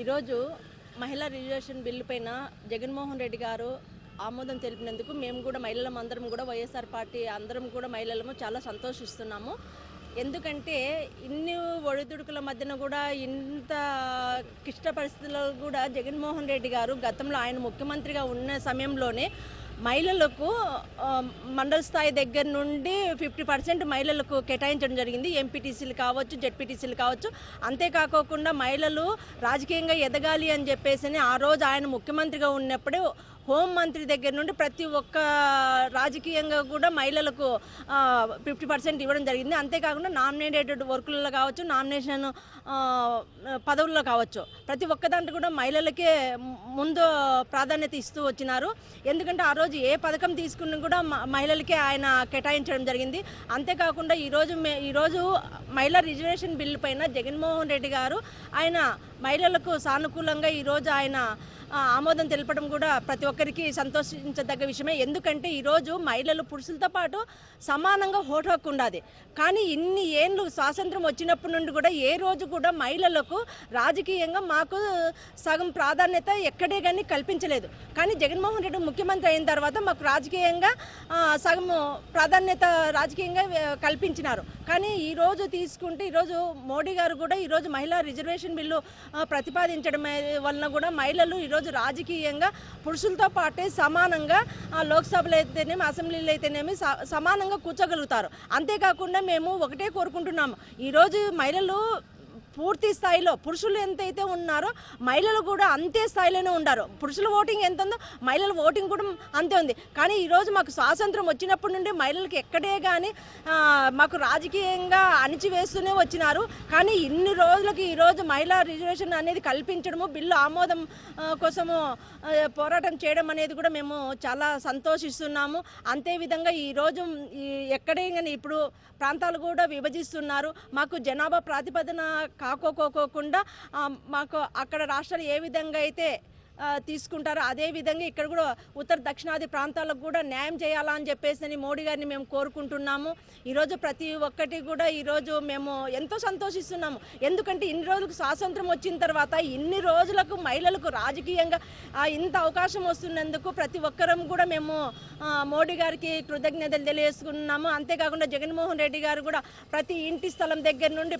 ఈరోజు మహిళా reservation bill పైన జగన్మోహన్ రెడ్డి గారు ఆమోదం తెలిపినందుకు మేము కూడా మహిళలం అందరం కూడా వైఎస్ఆర్ పార్టీ అందరం కూడా మహిళలము చాలా సంతోషిస్తున్నాము. ఎందుకంటే ఇన్ని ఒడిదుడుకుల మధ్యన కూడా ఇంత క్లిష్ట పరిస్థితుల్లో కూడా జగన్మోహన్ రెడ్డి గారు గతంలో ఆయన ముఖ్యమంత్రిగా ఉన్న సమయంలోనే మహిళలకు మండల స్థాయి దగ్గర నుండి 50% మహిళలకు కేటాయించడం జరిగింది. ఎంపీటీసీలు కావచ్చు, జెడ్పీటీసీలు కావచ్చు. అంతేకాకుండా మహిళలు రాజకీయంగా ఎదగాలి అని చెప్పేసి ఆ రోజు ఆయన ముఖ్యమంత్రిగా ఉన్నప్పుడే హోంమంత్రి దగ్గర నుండి ప్రతి ఒక్క రాజకీయంగా కూడా మహిళలకు 50% ఇవ్వడం జరిగింది. అంతేకాకుండా నామినేటెడ్ వర్కులలో కావచ్చు, నామినేషన్ పదవుల్లో కావచ్చు, ప్రతి ఒక్క దాంట్లో కూడా మహిళలకే ముందు ప్రాధాన్యత ఇస్తూ వచ్చినారు. ఎందుకంటే ఆ రోజు ఏ పథకం తీసుకున్నా కూడా మహిళలకే ఆయన కేటాయించడం జరిగింది. అంతేకాకుండా ఈరోజు మహిళా రిజర్వేషన్ బిల్లు పైన జగన్మోహన్ రెడ్డి గారు ఆయన మహిళలకు సానుకూలంగా ఈరోజు ఆయన ఆమోదం తెలపడం కూడా ప్రతి ఒక్కరికి సంతోషించదగ్గ విషయమే. ఎందుకంటే ఈరోజు మహిళలు పురుషులతో పాటు సమానంగా ఓటు హక్కు ఉండాలి. కానీ ఇన్ని ఏళ్ళు స్వాతంత్రం వచ్చినప్పటి నుండి కూడా ఏ రోజు కూడా మహిళలకు రాజకీయంగా మాకు సగం ప్రాధాన్యత ఎక్కడే కానీ కల్పించలేదు. కానీ జగన్మోహన్ రెడ్డి ముఖ్యమంత్రి అయిన తర్వాత మాకు రాజకీయంగా సగం ప్రాధాన్యత రాజకీయంగా కల్పించినారు. కానీ ఈరోజు తీసుకుంటే ఈరోజు మోడీ గారు కూడా ఈరోజు మహిళా రిజర్వేషన్ బిల్లు ప్రతిపాదించడం వలన కూడా మహిళలు ఈరోజు రాజకీయంగా పురుషులతో పాటే సమానంగా లోక్సభలో అయితేనేమి, అసెంబ్లీలో అయితేనేమి సమానంగా కూర్చోగలుగుతారు. అంతేకాకుండా మేము ఒకటే కోరుకుంటున్నాము, ఈరోజు మహిళలు పూర్తి స్థాయిలో పురుషులు ఎంతైతే ఉన్నారో మహిళలు కూడా అంతే స్థాయిలోనే ఉన్నారు. పురుషుల ఓటింగ్ ఎంత ఉందో మహిళల ఓటింగ్ కూడా అంతే ఉంది. కానీ ఈరోజు మాకు స్వాతంత్రం వచ్చినప్పటి నుండి మహిళలకు ఎక్కడే కానీ మాకు రాజకీయంగా అణిచివేస్తూనే వచ్చినారు. కానీ ఇన్ని రోజులకి ఈరోజు మహిళా రిజర్వేషన్ అనేది కల్పించడము, బిల్లు ఆమోదం కోసము పోరాటం చేయడం అనేది కూడా మేము చాలా సంతోషిస్తున్నాము. అంతేవిధంగా ఈరోజు ఎక్కడే కానీ ఇప్పుడు ప్రాంతాలు కూడా విభజిస్తున్నారు. మాకు జనాభా ప్రాతిపదన కాకోకోకుండా మాకు అక్కడ రాష్ట్రాలు ఏ విధంగా అయితే తీసుకుంటారో అదే విధంగా ఇక్కడ కూడా ఉత్తర దక్షిణాది ప్రాంతాలకు కూడా న్యాయం చేయాలా అని చెప్పేసి మోడీ గారిని మేము కోరుకుంటున్నాము. ఈరోజు ప్రతి ఒక్కటి కూడా ఈరోజు మేము ఎంతో సంతోషిస్తున్నాము. ఎందుకంటే ఇన్ని రోజులకు స్వాతంత్రం వచ్చిన తర్వాత ఇన్ని రోజులకు మహిళలకు రాజకీయంగా ఇంత అవకాశం వస్తున్నందుకు ప్రతి ఒక్కరం కూడా మేము మోడీ గారికి కృతజ్ఞతలు తెలియజేసుకున్నాము. అంతేకాకుండా జగన్మోహన్ రెడ్డి గారు కూడా ప్రతి ఇంటి స్థలం దగ్గర నుండి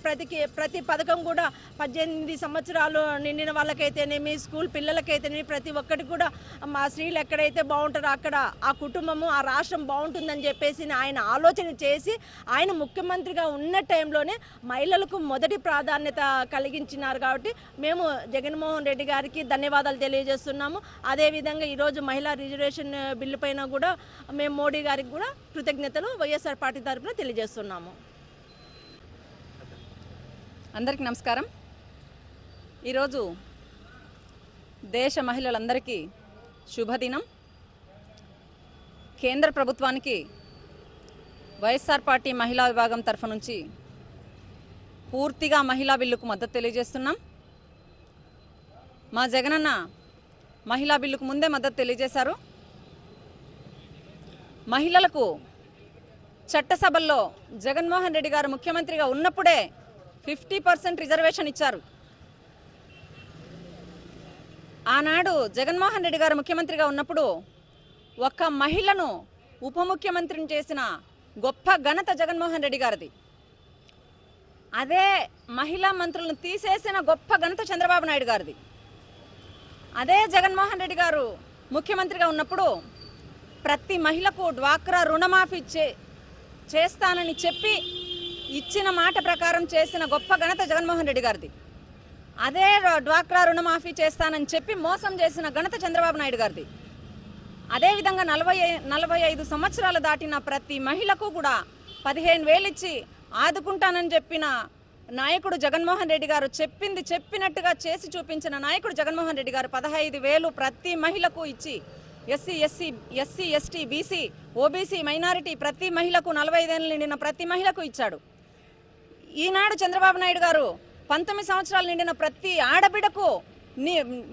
ప్రతి పథకం కూడా 18 సంవత్సరాలు నిండిన వాళ్ళకైతేనేమి, స్కూల్ పిల్లలకైతే ప్రతి ఒక్కటి కూడా మా స్త్రీలు ఎక్కడైతే బాగుంటారో అక్కడ ఆ కుటుంబము, ఆ రాష్ట్రం బాగుంటుందని చెప్పేసి ఆయన ఆలోచన చేసి ఆయన ముఖ్యమంత్రిగా ఉన్న టైంలోనే మహిళలకు మొదటి ప్రాధాన్యత కలిగించినారు. కాబట్టి మేము జగన్మోహన్ రెడ్డి గారికి ధన్యవాదాలు తెలియజేస్తున్నాము. అదేవిధంగా ఈరోజు మహిళా రిజర్వేషన్ బిల్లు పైన కూడా మేము మోడీ గారికి కూడా కృతజ్ఞతలు వైఎస్ఆర్ పార్టీ తరఫున తెలియజేస్తున్నాము. అందరికీ నమస్కారం. ఈరోజు దేశ మహిళలందరికీ శుభదినం. కేంద్ర ప్రభుత్వానికి వైఎస్ఆర్ పార్టీ మహిళా విభాగం తరఫు నుంచి పూర్తిగా మహిళా బిల్లుకు మద్దతు తెలియజేస్తున్నాం. మా జగనన్న మహిళా బిల్లుకు ముందే మద్దతు తెలియజేశారు. మహిళలకు చట్టసభల్లో జగన్మోహన్ రెడ్డి గారు ముఖ్యమంత్రిగా ఉన్నప్పుడే 50% రిజర్వేషన్ ఇచ్చారు. ఆనాడు జగన్మోహన్ రెడ్డి గారు ముఖ్యమంత్రిగా ఉన్నప్పుడు ఒక్క మహిళను ఉప ముఖ్యమంత్రిని చేసిన గొప్ప ఘనత జగన్మోహన్ రెడ్డి గారిది. అదే మహిళా మంత్రులను తీసేసిన గొప్ప ఘనత చంద్రబాబు నాయుడు గారిది. అదే జగన్మోహన్ రెడ్డి గారు ముఖ్యమంత్రిగా ఉన్నప్పుడు ప్రతి మహిళకు డ్వాక్రా రుణమాఫీ చేస్తానని చెప్పి ఇచ్చిన మాట ప్రకారం చేసిన గొప్ప ఘనత జగన్మోహన్ రెడ్డి గారిది. అదే డ్వాక్రా రుణమాఫీ చేస్తానని చెప్పి మోసం చేసిన ఘనత చంద్రబాబు నాయుడు గారిది. అదేవిధంగా 45 సంవత్సరాలు దాటిన ప్రతి మహిళకు కూడా 15,000 ఇచ్చి ఆదుకుంటానని చెప్పిన నాయకుడు జగన్మోహన్ రెడ్డి గారు, చెప్పింది చెప్పినట్టుగా చేసి చూపించిన నాయకుడు జగన్మోహన్ రెడ్డి గారు 15,000 ప్రతి మహిళకు ఇచ్చి SC ST BC OBC minority ప్రతి మహిళకు 45 ఏళ్ళు నిండిన ప్రతి మహిళకు ఇచ్చాడు. ఈనాడు చంద్రబాబు నాయుడు గారు 19 సంవత్సరాలు నిండిన ప్రతి ఆడబిడ్డకు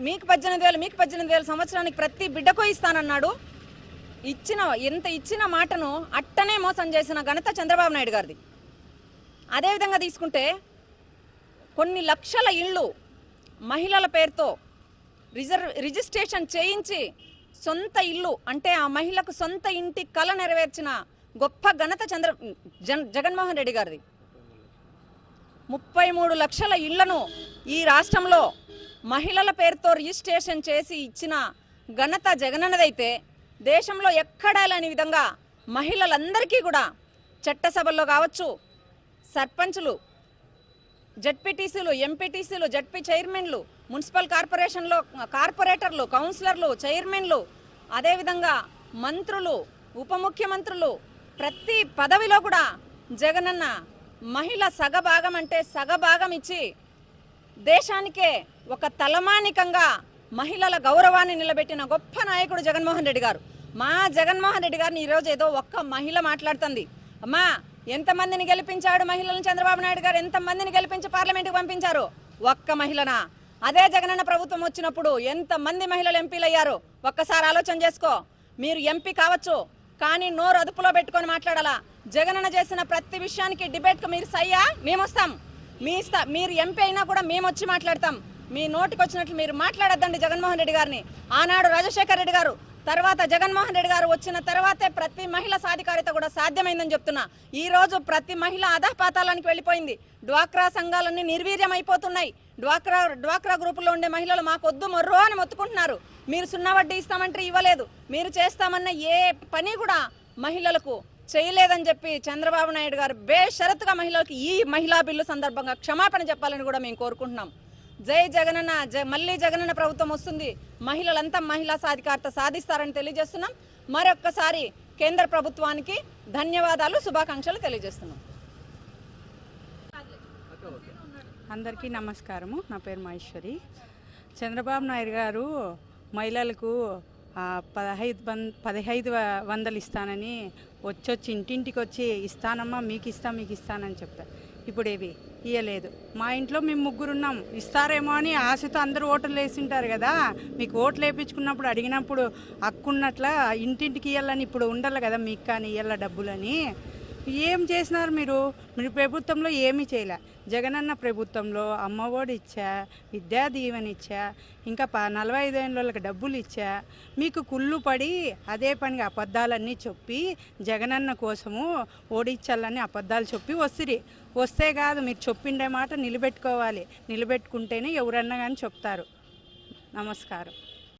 మీకు 18,000 సంవత్సరానికి ప్రతి బిడ్డకు ఇస్తానన్నాడు. ఇచ్చిన మాటను అట్టనే మోసం చేసిన ఘనత చంద్రబాబు నాయుడు గారిది. అదేవిధంగా తీసుకుంటే కొన్ని లక్షల ఇళ్ళు మహిళల పేరుతో రిజిస్ట్రేషన్ చేయించి సొంత ఇల్లు అంటే ఆ మహిళకు సొంత ఇంటి కల నెరవేర్చిన గొప్ప ఘనత జగన్మోహన్ రెడ్డి గారిది. 33 లక్షల ఇళ్లను ఈ రాష్ట్రంలో మహిళల పేరుతో రిజిస్ట్రేషన్ చేసి ఇచ్చిన ఘనత జగనన్నదైతే దేశంలో ఎక్కడా లేని విధంగా మహిళలందరికీ కూడా చట్టసభల్లో కావచ్చు, సర్పంచులు, జడ్పీటీసీలు, ఎంపీటీసీలు, జడ్పీ చైర్మన్లు, మున్సిపల్ కార్పొరేషన్లో కార్పొరేటర్లు, కౌన్సిలర్లు, చైర్మన్లు, అదేవిధంగా మంత్రులు, ఉప ముఖ్యమంత్రులు, ప్రతి పదవిలో కూడా జగనన్న మహిళ సగభాగం అంటే సగభాగం ఇచ్చి దేశానికే ఒక తలమానికంగా మహిళల గౌరవాన్ని నిలబెట్టిన గొప్ప నాయకుడు జగన్మోహన్ రెడ్డి గారు. మా జగన్మోహన్ రెడ్డి గారిని ఈరోజు ఏదో ఒక్క మహిళ మాట్లాడుతుంది. అమ్మా, ఎంతమందిని గెలిపించాడు మహిళలను చంద్రబాబు నాయుడు గారు? ఎంతమందిని గెలిపించి పార్లమెంటుకు పంపించారు? ఒక్క మహిళనా? అదే జగనన్న ప్రభుత్వం వచ్చినప్పుడు ఎంతమంది మహిళలు ఎంపీలు అయ్యారు? ఒక్కసారి ఆలోచన చేసుకో. మీరు ఎంపీ కావచ్చు, కానీ నోరు అదుపులో పెట్టుకొని మాట్లాడాలా. జగనన్న చేసిన ప్రతి విషయానికి డిబేట్కు మీరు సయ్యా? మేము వస్తాం. మీరు ఎంపీ అయినా కూడా మేము వచ్చి మాట్లాడతాం. మీ నోటికి వచ్చినట్లు మీరు మాట్లాడద్దండి జగన్మోహన్ రెడ్డి గారిని. ఆనాడు రాజశేఖర రెడ్డి గారు, తర్వాత జగన్మోహన్ రెడ్డి గారు వచ్చిన తర్వాతే ప్రతి మహిళ సాధికారిత కూడా సాధ్యమైందని చెప్తున్నా. ఈ రోజు ప్రతి మహిళ అధపాతాళానికి వెళ్ళిపోయింది. డ్వాక్రా సంఘాలన్నీ నిర్వీర్యం అయిపోతున్నాయి. డ్వాక్రా గ్రూపుల్లో ఉండే మహిళలు మాకొద్దు మొర్రో అని మొత్తుకుంటున్నారు. మీరు సున్నా వడ్డీ ఇస్తామంటే ఇవ్వలేదు. మీరు చేస్తామన్న ఏ పని కూడా మహిళలకు చేయలేదని చెప్పి చంద్రబాబు నాయుడు గారు బేషరతుగా మహిళలకు ఈ మహిళా బిల్లు సందర్భంగా క్షమాపణ చెప్పాలని కూడా మేము కోరుకుంటున్నాం. జై జగనన్న, మళ్ళీ జగనన్న ప్రభుత్వం వస్తుంది. మహిళలంతా మహిళా సాధికారత సాధిస్తారని తెలియజేస్తున్నాం. మరొక్కసారి కేంద్ర ప్రభుత్వానికి ధన్యవాదాలు, శుభాకాంక్షలు తెలియజేస్తున్నాం. అందరికీ నమస్కారము. నా పేరు మహేశ్వరి. చంద్రబాబు నాయుడు గారు మహిళలకు 1500 ఇస్తానని వచ్చి ఇంటింటికి వచ్చి ఇస్తానమ్మా, మీకు ఇస్తానని చెప్తారు. ఇప్పుడు ఏవి ఇయ్యలేదు. మా ఇంట్లో మేము 3 ఉన్నాం, ఇస్తారేమో అని ఆశతో అందరూ ఓట్లు వేసింటారు కదా. మీకు ఓట్లు వేయించుకున్నప్పుడు అడిగినప్పుడు హక్కున్నట్ల ఇంటింటికి ఇవ్వాలని ఇప్పుడు ఉండాలి కదా మీకు, కానీ ఇవ్వాల డబ్బులని. ఏం చేసినారు మీరు ప్రభుత్వంలో? ఏమీ చేయలే. జగనన్న ప్రభుత్వంలో అమ్మఒడి ఇచ్చా, విద్యా దీవెన ఇచ్చా, ఇంకా 45 ఏళ్ళకి డబ్బులు ఇచ్చా. మీకు కుళ్ళు పడి అదే పనిగా అబద్ధాలన్నీ చెప్పి జగనన్న కోసము ఓడిచ్చాలని అబద్ధాలు చెప్పి వస్తే కాదు, మీరు చెప్పిండే మాట నిలబెట్టుకోవాలి. నిలబెట్టుకుంటేనే ఎవరన్నా కానీ చెప్తారు. నమస్కారం.